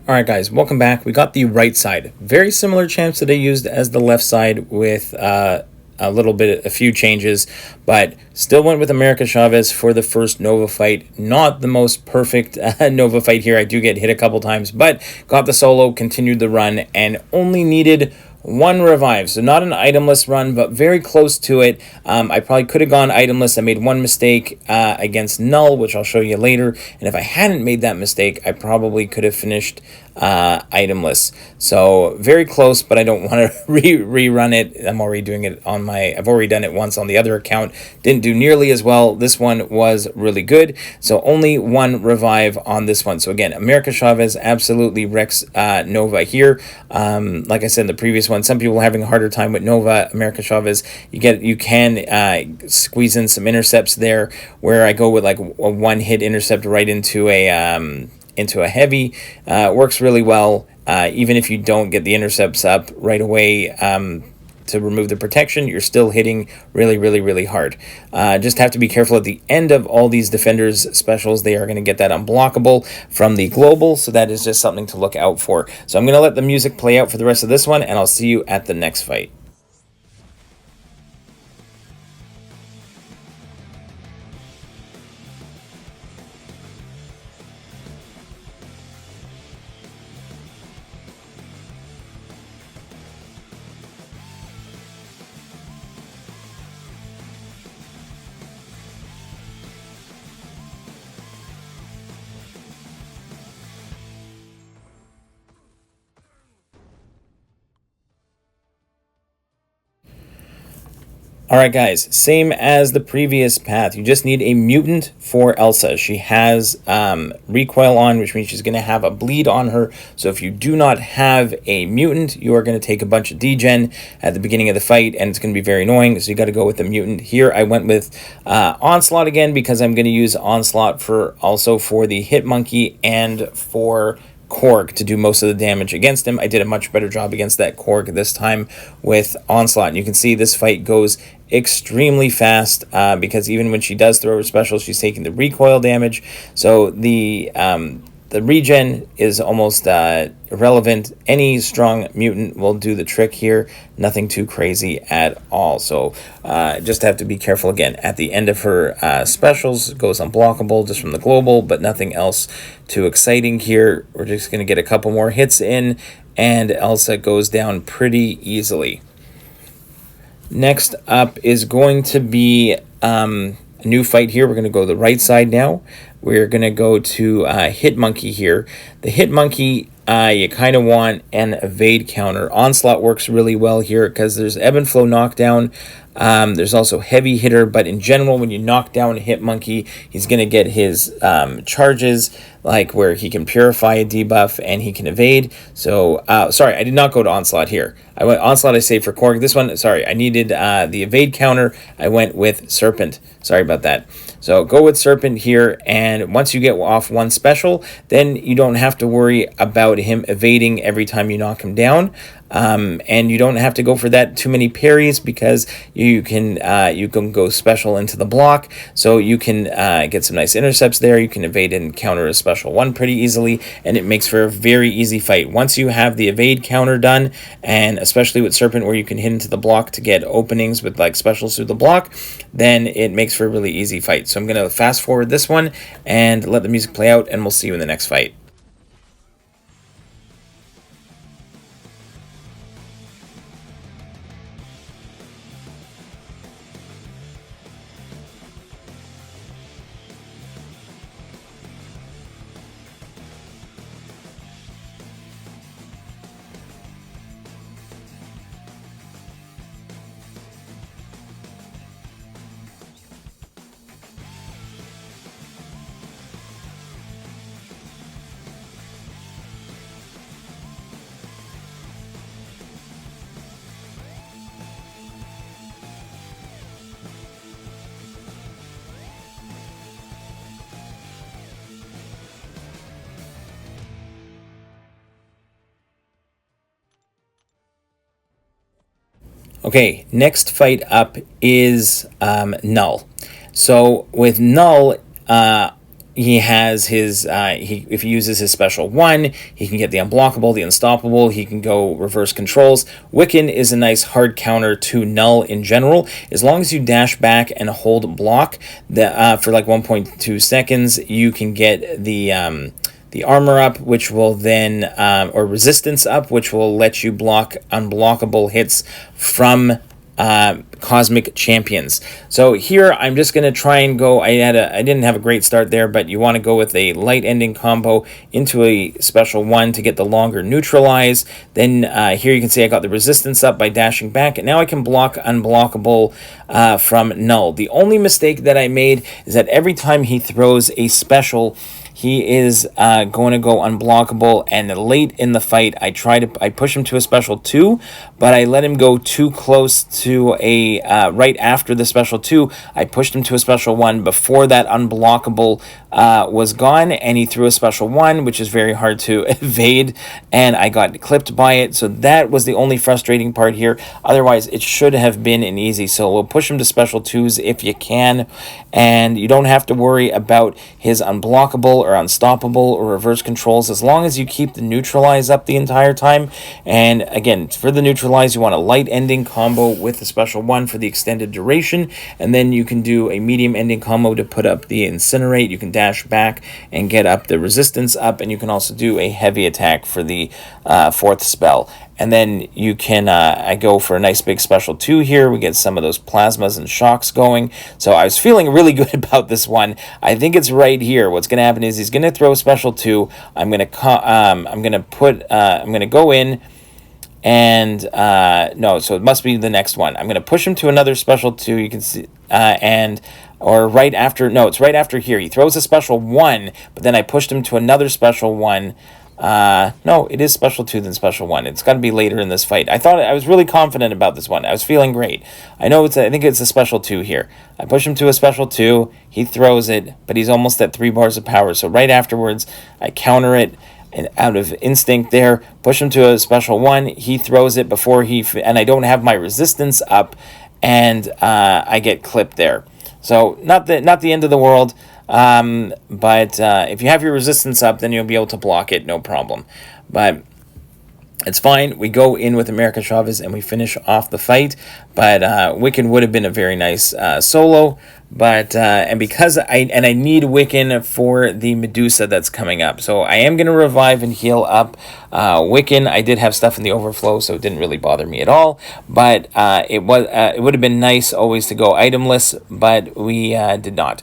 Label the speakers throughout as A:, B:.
A: Alright guys, welcome back. We got the right side. Very similar champs that I used as the left side with a few changes, but still went with America Chavez for the first Nova fight. Not the most perfect Nova fight here. I do get hit a couple times, but got the solo, continued the run, and only needed one revive. So not an itemless run, but very close to it. I probably could have gone itemless. I made one mistake against Null, which I'll show you later. And if I hadn't made that mistake, I probably could have finished itemless. So very close, but I don't want to rerun it. I'm already doing it on my, I've already done it once on the other account. Didn't do nearly as well. This one was really good. So only one revive on this one. So again, America Chavez absolutely wrecks Nova here. Like I said in the previous one, some people are having a harder time with Nova. America Chavez, you can squeeze in some intercepts there, where I go with like a one-hit intercept right into a heavy. Works really well. Even if you don't get the intercepts up right away to remove the protection, you're still hitting really hard. Just have to be careful at the end of all these defenders specials. They are going to get that unblockable from the global, so that is just something to look out for. So I'm going to let the music play out for the rest of this one, and I'll see you at the next fight. Alright guys, same as the previous path. You just need a mutant for Elsa. She has recoil on, which means she's going to have a bleed on her. So if you do not have a mutant, you are going to take a bunch of degen at the beginning of the fight, and it's going to be very annoying. So you got to go with the mutant. Here I went with Onslaught again, because I'm going to use Onslaught also for the HitMonkey and for Corg to do most of the damage against him. I did a much better job against that Corg this time with Onslaught. And you can see this fight goes extremely fast because even when she does throw her special, she's taking the recoil damage. So the regen is almost irrelevant. Any strong mutant will do the trick here. Nothing too crazy at all. So just have to be careful again. At the end of her specials, goes unblockable just from the global, but nothing else too exciting here. We're just going to get a couple more hits in, and Elsa goes down pretty easily. Next up is going to be a new fight here. We're going to go to the right side now. We're going to go to HitMonkey here. The HitMonkey, you kind of want an evade counter. Onslaught works really well here because there's ebb and flow knockdown. There's also heavy hitter, but in general, when you knock down a HitMonkey, he's going to get his charges, like where he can purify a debuff and he can evade. So, sorry, I did not go to Onslaught here. I went Onslaught, I saved for Corg. This one, sorry, I needed the evade counter. I went with Serpent. Sorry about that. So go with Serpent here, and once you get off one special, then you don't have to worry about him evading every time you knock him down. And you don't have to go for that too many parries, because you can go special into the block, so you can get some nice intercepts there. You can evade and counter a special one pretty easily, and it makes for a very easy fight. Once you have the evade counter done, and especially with Serpent where you can hit into the block to get openings with like specials through the block, then it makes for a really easy fight. So I'm going to fast forward this one and let the music play out, and we'll see you in the next fight. Okay, next fight up is Null. So with Null, he has his, if he uses his special 1, he can get the unblockable, the unstoppable, he can go reverse controls. Wiccan is a nice hard counter to Null in general. As long as you dash back and hold block for like 1.2 seconds, you can get the armor up, which will then, or resistance up, which will let you block unblockable hits from cosmic champions. So here I'm just going to try and go, I didn't have a great start there, but you want to go with a light ending combo into a special 1 to get the longer neutralize. Then here you can see I got the resistance up by dashing back, and now I can block unblockable from Null. The only mistake that I made is that every time he throws a special, he is going to go unblockable, and late in the fight, I push him to a special 2, but I let him go too close to a, right after the special 2, I pushed him to a special 1 before that unblockable was gone, and he threw a special 1, which is very hard to evade, and I got clipped by it, so that was the only frustrating part here. Otherwise, it should have been an easy solo. Push him to special 2s if you can, and you don't have to worry about his unblockable or unstoppable or reverse controls as long as you keep the neutralize up the entire time. And again, for the neutralize, you want a light ending combo with the special 1 for the extended duration, and then you can do a medium ending combo to put up the incinerate. You can dash back and get up the resistance up, and you can also do a heavy attack for the 4th spell. And then you can, I go for a nice big special 2 here. We get some of those plasmas and shocks going. So I was feeling really good about this one. I think it's right here. What's going to happen is he's going to throw a special 2. I'm going to go in and, no, so it must be the next one. I'm going to push him to another special 2. You can see, or right after, no, it's right after here. He throws a special 1, but then I pushed him to another special 1. No, it is special 2 than special 1. It's got to be later in this fight. I was really confident about this one. I was feeling great. I think it's a special 2 here. I push him to a special 2. He throws it, but he's almost at 3 bars of power. So right afterwards, I counter it, and out of instinct there, push him to a special 1. He throws it before and I don't have my resistance up, and I get clipped there. So not the end of the world. But if you have your resistance up, then you'll be able to block it, no problem. But it's fine. We go in with America Chavez and we finish off the fight. But Wiccan would have been a very nice solo. But and because I need Wiccan for the Medusa that's coming up, so I am going to revive and heal up Wiccan. I did have stuff in the overflow, so it didn't really bother me at all. But it would have been nice always to go itemless, but we did not.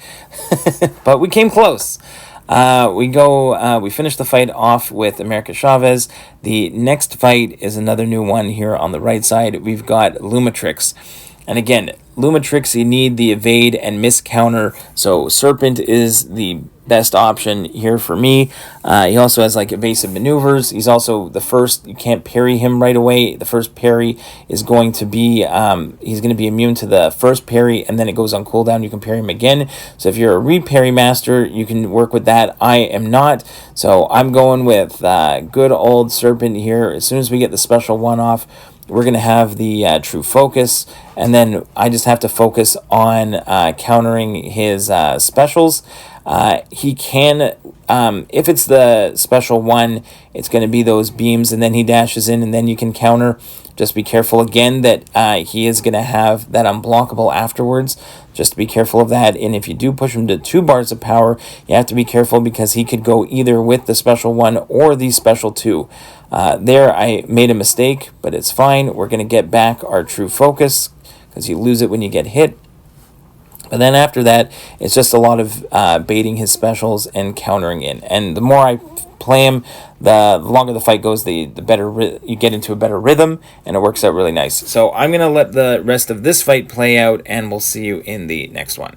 A: But we came close. We finished the fight off with America Chavez. The next fight is another new one here on the right side. We've got Lumatrix. And again, Lumatrix, you need the evade and miss counter, so Serpent is the best option here for me. He also has like evasive maneuvers. He's also the first, you can't parry him right away. The first parry is going to be, he's going to be immune to the first parry, and then it goes on cooldown. You can parry him again. So if you're a re-parry master, you can work with that. I am not, so I'm going with good old Serpent here. As soon as we get the special 1 off, we're going to have the true focus, and then I just have to focus on countering his specials. He can, if it's the special 1, it's going to be those beams, and then he dashes in, and then you can counter. Just be careful again that he is going to have that unblockable afterwards. Just be careful of that. And if you do push him to 2 bars of power, you have to be careful because he could go either with the special 1 or the special 2. There I made a mistake, but it's fine. We're going to get back our true focus because you lose it when you get hit. But then after that, it's just a lot of baiting his specials and countering in. And the more I play him, the longer the fight goes, the better you get into a better rhythm, and it works out really nice. So I'm going to let the rest of this fight play out, and we'll see you in the next one.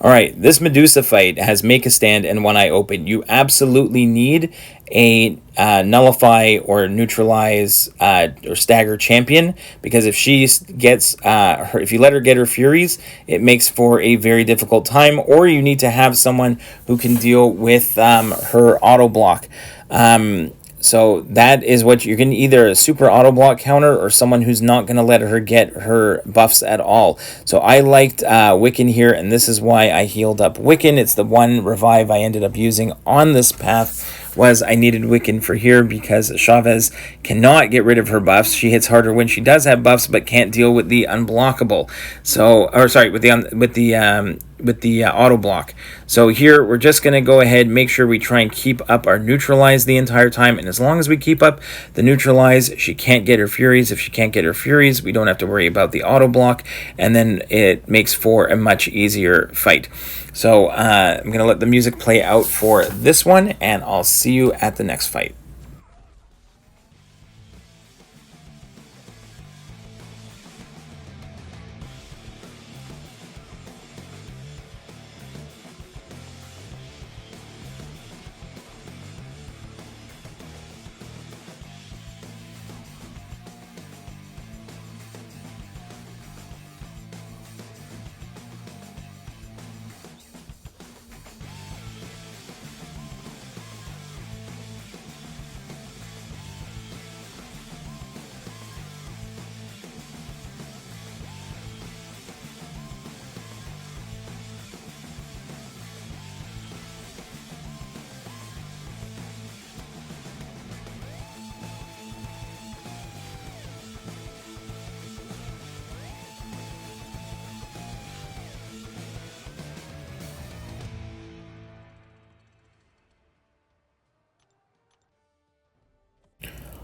A: All right, this Medusa fight has make a stand and one eye open. You absolutely need a nullify or neutralize or stagger champion, because if she gets if you let her get her furies, it makes for a very difficult time. Or you need to have someone who can deal with her auto block. So that is what you're going to, either a super auto block counter or someone who's not going to let her get her buffs at all. So I liked Wiccan here, and this is why I healed up Wiccan. It's the one revive I ended up using on this path. Was I needed Wiccan for here because Chavez cannot get rid of her buffs. She hits harder when she does have buffs, but can't deal with the unblockable. So, or sorry, with the auto block. So here we're just going to go ahead, make sure we try and keep up our neutralize the entire time. And as long as we keep up the neutralize, she can't get her furies. If she can't get her furies, we don't have to worry about the auto block, and then it makes for a much easier fight. So I'm going to let the music play out for this one, and I'll see you at the next fight.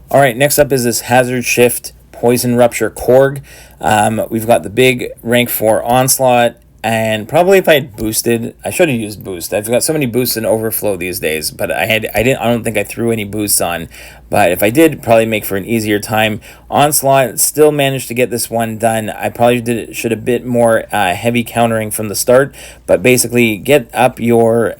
A: All right, next up is this Hazard Shift Poison Rupture Corg. We've got the big rank 4 Onslaught, and probably if I had boosted, I should have used boost. I've got so many boosts in overflow these days, but I don't think I threw any boosts on. But if I did, probably make for an easier time. Onslaught still managed to get this one done. I probably should have bit more heavy countering from the start, but basically get up your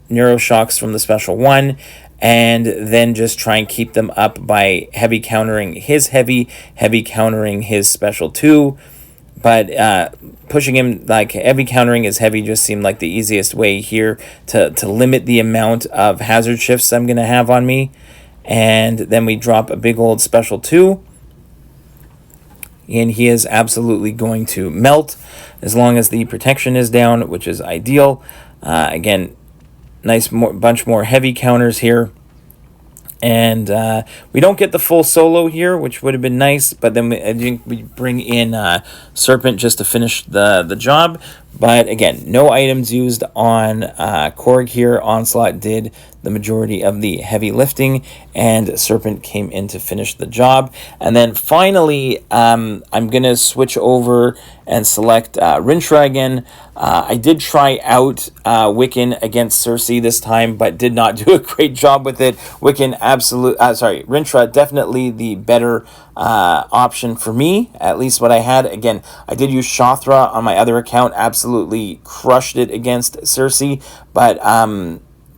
A: Neuroshocks from the special 1, and then just try and keep them up by heavy countering his heavy countering his special 2. But pushing him, like heavy countering his heavy, just seemed like the easiest way here to limit the amount of hazard shifts I'm going to have on me. And then we drop a big old special 2. And he is absolutely going to melt as long as the protection is down, which is ideal. Again, nice bunch more heavy counters here. And we don't get the full solo here, which would have been nice. But then I think we bring in Serpent just to finish the job. But again, no items used on Corg here. Onslaught did the majority of the heavy lifting, and Serpent came in to finish the job. And then finally, I'm going to switch over and select Rintra again. I did try out Wiccan against Cersei this time, but did not do a great job with it. Wiccan Rintra definitely the better option for me, at least what I had. Again, I did use Shothra on my other account, absolutely crushed it against Cersei, but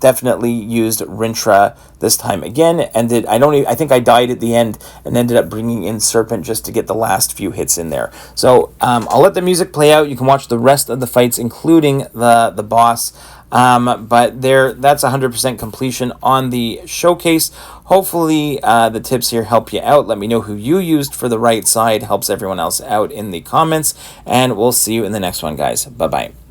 A: definitely used Rintra this time again, and I think I died at the end and ended up bringing in Serpent just to get the last few hits in there. So I'll let the music play out. You can watch the rest of the fights, including the boss. But that's 100% completion on the showcase. Hopefully the tips here help you out. Let me know who you used for the right side. Helps everyone else out in the comments. And we'll see you in the next one, guys. Bye-bye.